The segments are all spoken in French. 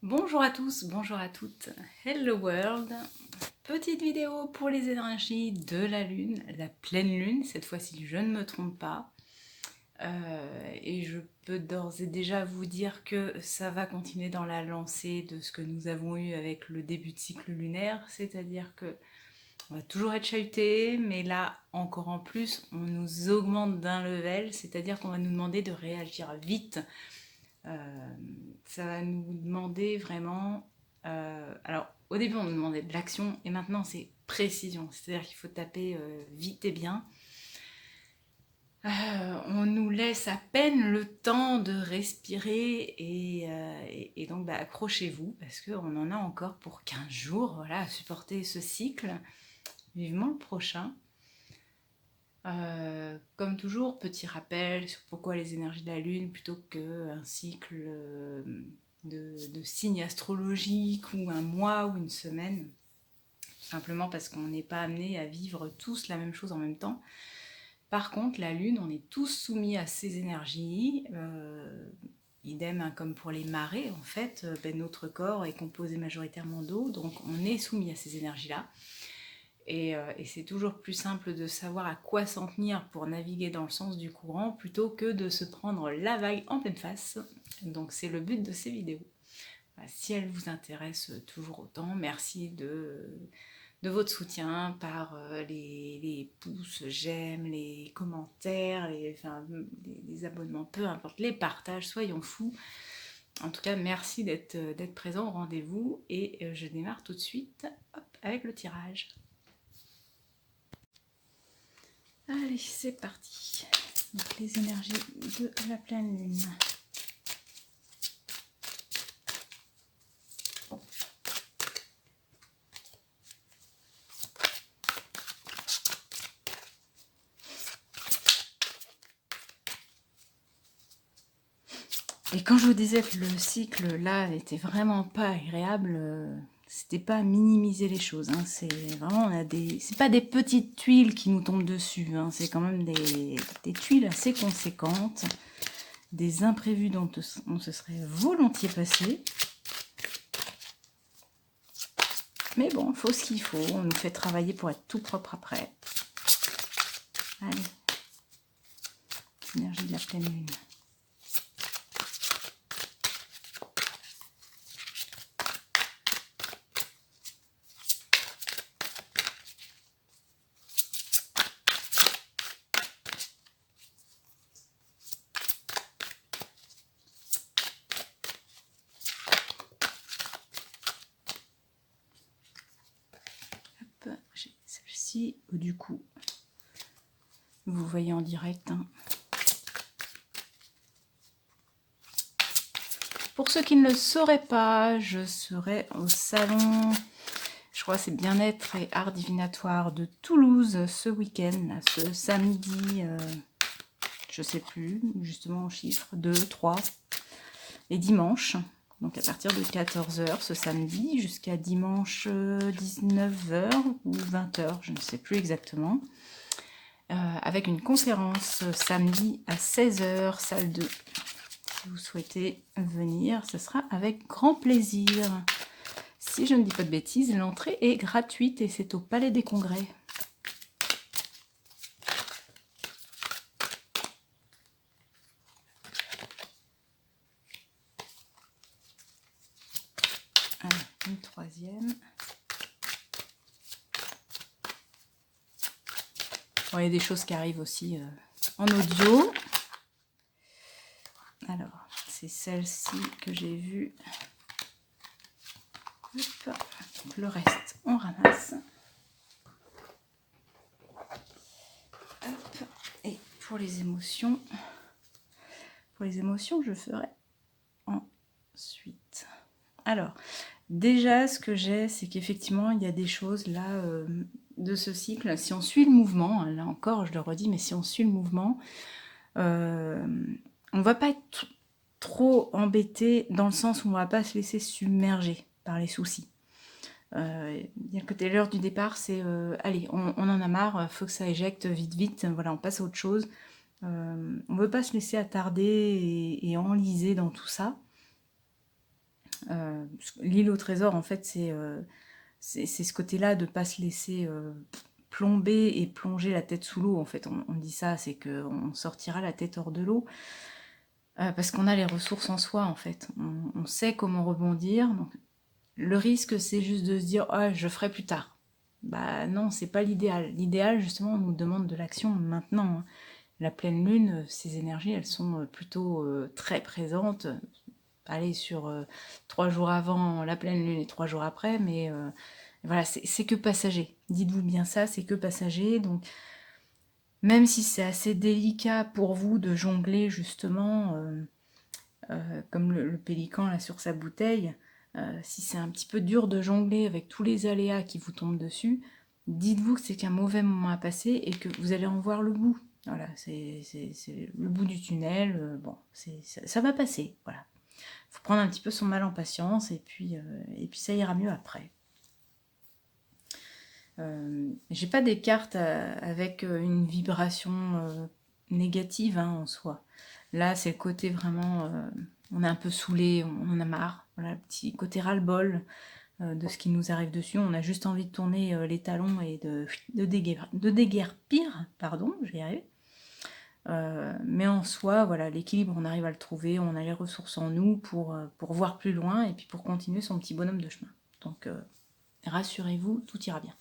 Bonjour à tous, bonjour à toutes, hello world. Petite vidéo pour les énergies de la lune, la pleine lune, cette fois-ci je ne me trompe pas. Et je peux d'ores et déjà vous dire que ça va continuer dans la lancée de ce que nous avons eu avec le début de cycle lunaire, c'est-à-dire que on va toujours être chahuté, mais là encore en plus on nous augmente d'un level, c'est-à-dire qu'on va nous demander de réagir vite. Ça va nous demander vraiment... alors, au début, on nous demandait de l'action, et maintenant, c'est précision. C'est-à-dire qu'il faut taper vite et bien. On nous laisse à peine le temps de respirer, et donc, accrochez-vous, parce qu'on en a encore pour 15 jours, voilà, à supporter ce cycle. Vivement le prochain. Comme toujours, petit rappel sur pourquoi les énergies de la Lune plutôt qu'un cycle de signes astrologiques ou un mois ou une semaine. Tout simplement parce qu'on n'est pas amené à vivre tous la même chose en même temps. Par contre, la Lune, on est tous soumis à ces énergies. Idem hein, comme pour les marées, en fait, notre corps est composé majoritairement d'eau, donc on est soumis à ces énergies-là. Et c'est toujours plus simple de savoir à quoi s'en tenir pour naviguer dans le sens du courant plutôt que de se prendre la vague en pleine face. Donc c'est le but de ces vidéos. Si elles vous intéressent toujours autant, merci de votre soutien par les pouces, j'aime, les commentaires, les abonnements, peu importe, les partages, soyons fous. En tout cas, merci d'être présent au rendez-vous et je démarre tout de suite avec le tirage. Allez, c'est parti. Donc, les énergies de la pleine lune. Et quand je vous disais que le cycle là n'était vraiment pas agréable, c'était pas minimiser les choses. Hein. C'est vraiment, c'est pas des petites tuiles qui nous tombent dessus. Hein. C'est quand même des tuiles assez conséquentes, des imprévus dont on se serait volontiers passé. Mais bon, il faut ce qu'il faut. On nous fait travailler pour être tout propre après. Allez, énergie de la pleine lune. J'ai celle-ci, du coup, vous voyez en direct. Hein. Pour ceux qui ne le sauraient pas, je serai au salon, je crois que c'est Bien-être et Art Divinatoire de Toulouse ce week-end, ce samedi, je sais plus, justement en chiffres, 2, 3, et dimanche. Donc à partir de 14 h ce samedi jusqu'à dimanche 19 h ou 20 h, je ne sais plus exactement. Avec une conférence samedi à 16 h, salle 2. Si vous souhaitez venir, ce sera avec grand plaisir. Si je ne dis pas de bêtises, l'entrée est gratuite et c'est au Palais des Congrès. Allez, une troisième. Bon, il y a des choses qui arrivent aussi en audio. Alors, c'est celle-ci que j'ai vue. Hop. Donc, le reste, on ramasse. Hop. Et pour les émotions, je ferai ensuite. Alors, déjà, ce que j'ai, c'est qu'effectivement, il y a des choses là de ce cycle. Si on suit le mouvement, là encore, je le redis, mais si on suit le mouvement, on ne va pas être trop embêté dans le sens où on ne va pas se laisser submerger par les soucis. Il y a le côté l'heure du départ, c'est allez, on en a marre, faut que ça éjecte vite, vite, voilà, on passe à autre chose. On ne veut pas se laisser attarder et enliser dans tout ça. L'île au trésor, en fait, c'est ce côté-là de ne pas se laisser plomber et plonger la tête sous l'eau. En fait, on dit ça, c'est qu'on sortira la tête hors de l'eau. Parce qu'on a les ressources en soi, en fait. On sait comment rebondir. Donc, le risque, c'est juste de se dire « Ah, je ferai plus tard ». Bah non, c'est pas l'idéal. L'idéal, justement, on nous demande de l'action maintenant, hein. La pleine lune, ces énergies, elles sont plutôt très présentes. Allez, sur 3 jours avant la pleine lune et 3 jours après, mais voilà, c'est que passager. Dites-vous bien ça, c'est que passager. Donc, même si c'est assez délicat pour vous de jongler, justement, comme le pélican là sur sa bouteille, si c'est un petit peu dur de jongler avec tous les aléas qui vous tombent dessus, dites-vous que c'est qu'un mauvais moment à passer et que vous allez en voir le bout. Voilà, c'est le bout du tunnel. Bon, ça va passer. Voilà. Faut prendre un petit peu son mal en patience et puis ça ira mieux après. J'ai pas des cartes avec une vibration négative, hein, en soi. Là, c'est le côté vraiment, on est un peu saoulé, on en a marre. Voilà, le petit côté ras-le-bol de ce qui nous arrive dessus. On a juste envie de tourner les talons et de déguerpir, pardon, je vais y arriver. Mais en soi, voilà, l'équilibre, on arrive à le trouver, on a les ressources en nous pour voir plus loin et puis pour continuer son petit bonhomme de chemin. Donc, rassurez-vous, tout ira bien.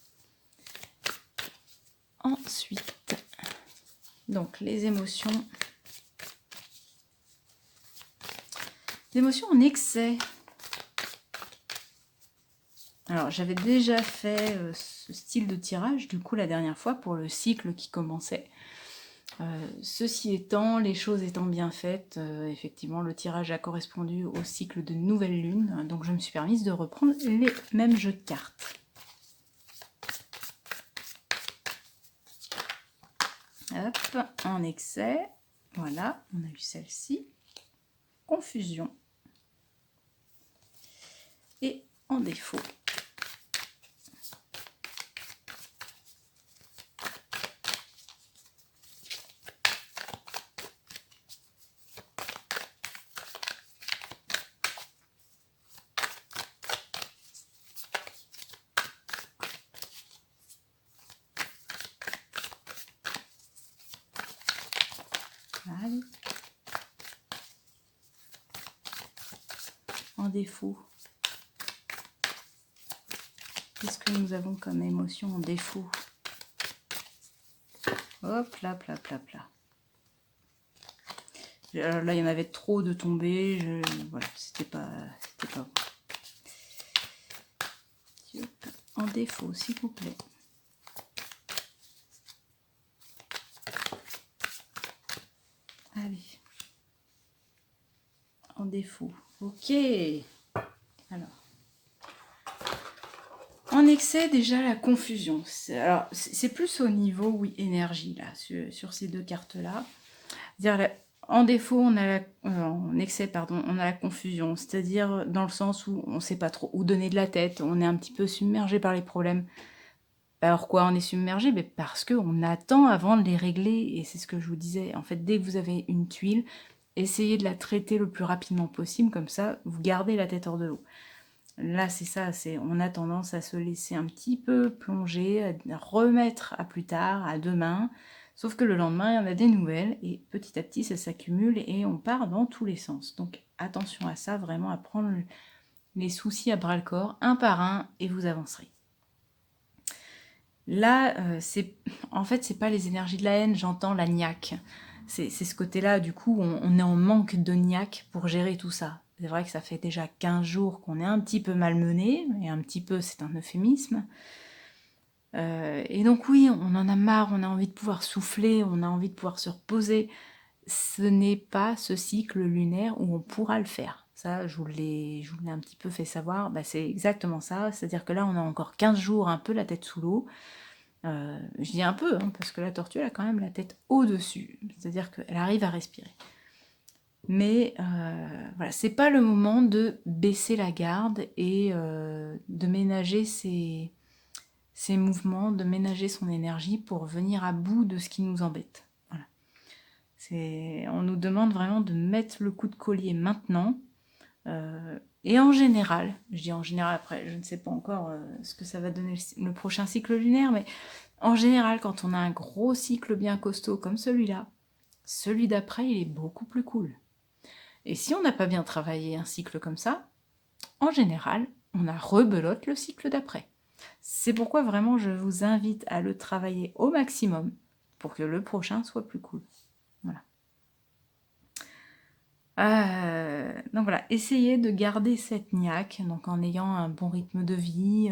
Ensuite, donc les émotions. Les émotions en excès. Alors, j'avais déjà fait ce style de tirage, du coup, la dernière fois, pour le cycle qui commençait. Ceci étant, les choses étant bien faites, effectivement, le tirage a correspondu au cycle de nouvelle lune, donc je me suis permise de reprendre les mêmes jeux de cartes. Hop, en excès, voilà, on a eu celle-ci. Confusion. Et en défaut. Allez. En défaut. Qu'est-ce que nous avons comme émotion en défaut? Hop là, pla, pla, pla. Alors là, il y en avait trop de tombées. Voilà, c'était pas bon. En défaut, s'il vous plaît. Allez. En défaut. Ok. Alors. En excès, déjà, la confusion. Alors, c'est plus au niveau, oui, énergie, là, sur ces deux cartes-là. C'est-à-dire, en défaut, en excès, pardon, on a la confusion. C'est-à-dire, dans le sens où on ne sait pas trop où donner de la tête, on est un petit peu submergé par les problèmes. Alors, quoi, on est submergé? Mais parce qu'on attend avant de les régler, et c'est ce que je vous disais. En fait, dès que vous avez une tuile, essayez de la traiter le plus rapidement possible, comme ça, vous gardez la tête hors de l'eau. Là, c'est ça, on a tendance à se laisser un petit peu plonger, à remettre à plus tard, à demain. Sauf que le lendemain, il y en a des nouvelles et petit à petit, ça s'accumule et on part dans tous les sens. Donc attention à ça, vraiment à prendre les soucis à bras-le-corps, un par un, et vous avancerez. Là, en fait, c'est pas les énergies de la haine, j'entends la niaque. C'est ce côté-là, du coup, on est en manque de niaque pour gérer tout ça. C'est vrai que ça fait déjà 15 jours qu'on est un petit peu malmené, et un petit peu, c'est un euphémisme. Et donc oui, on en a marre, on a envie de pouvoir souffler, on a envie de pouvoir se reposer. Ce n'est pas ce cycle lunaire où on pourra le faire. Ça, je vous l'ai un petit peu fait savoir, bah, c'est exactement ça. C'est-à-dire que là, on a encore 15 jours un peu la tête sous l'eau. Je dis un peu, hein, parce que la tortue, elle a quand même la tête au-dessus. C'est-à-dire qu'elle arrive à respirer. Mais voilà, c'est pas le moment de baisser la garde et de ménager ses mouvements, de ménager son énergie pour venir à bout de ce qui nous embête. Voilà. On nous demande vraiment de mettre le coup de collier maintenant. Et en général, je dis en général après, je ne sais pas encore ce que ça va donner le prochain cycle lunaire, mais en général, quand on a un gros cycle bien costaud comme celui-là, celui d'après, il est beaucoup plus cool. Et si on n'a pas bien travaillé un cycle comme ça, en général, on a rebelote le cycle d'après. C'est pourquoi vraiment je vous invite à le travailler au maximum pour que le prochain soit plus cool. Voilà. Donc voilà, essayez de garder cette niaque, donc en ayant un bon rythme de vie,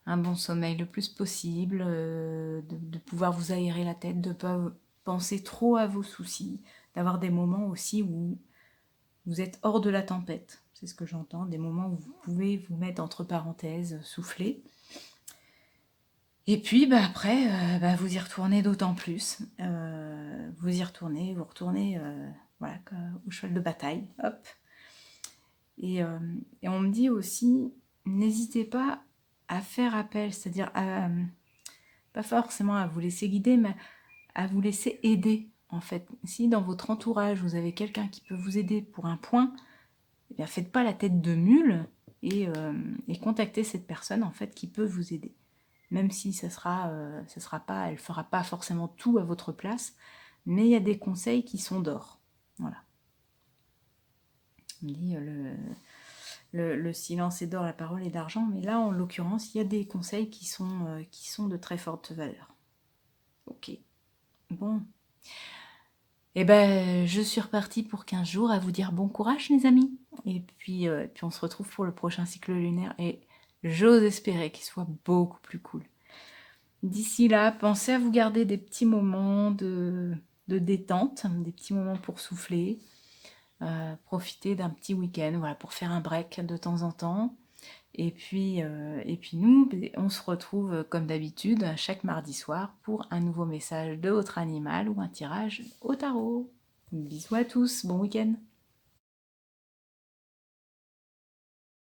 un bon sommeil le plus possible, de pouvoir vous aérer la tête, de ne pas penser trop à vos soucis, d'avoir des moments aussi où vous êtes hors de la tempête. C'est ce que j'entends, des moments où vous pouvez vous mettre entre parenthèses, souffler. Et puis après, vous y retournez d'autant plus. Vous y retournez, vous retournez voilà, au cheval de bataille. Hop. Et on me dit aussi, n'hésitez pas à faire appel, c'est-à-dire pas forcément à vous laisser guider, mais à vous laisser aider. En fait, si dans votre entourage, vous avez quelqu'un qui peut vous aider pour un point, eh bien, faites pas la tête de mule et contactez cette personne en fait qui peut vous aider. Même si ça sera pas, elle fera pas forcément tout à votre place, mais il y a des conseils qui sont d'or. Voilà. On dit le silence est d'or, la parole est d'argent, mais là en l'occurrence, il y a des conseils qui sont de très forte valeur. Ok. Bon. Eh ben, je suis repartie pour 15 jours à vous dire bon courage, les amis. Et puis on se retrouve pour le prochain cycle lunaire. Et j'ose espérer qu'il soit beaucoup plus cool. D'ici là, pensez à vous garder des petits moments de détente, des petits moments pour souffler. Profiter d'un petit week-end, voilà, pour faire un break de temps en temps. Et puis nous, on se retrouve comme d'habitude chaque mardi soir pour un nouveau message de votre animal ou un tirage au tarot. Bisous à tous, bon week-end.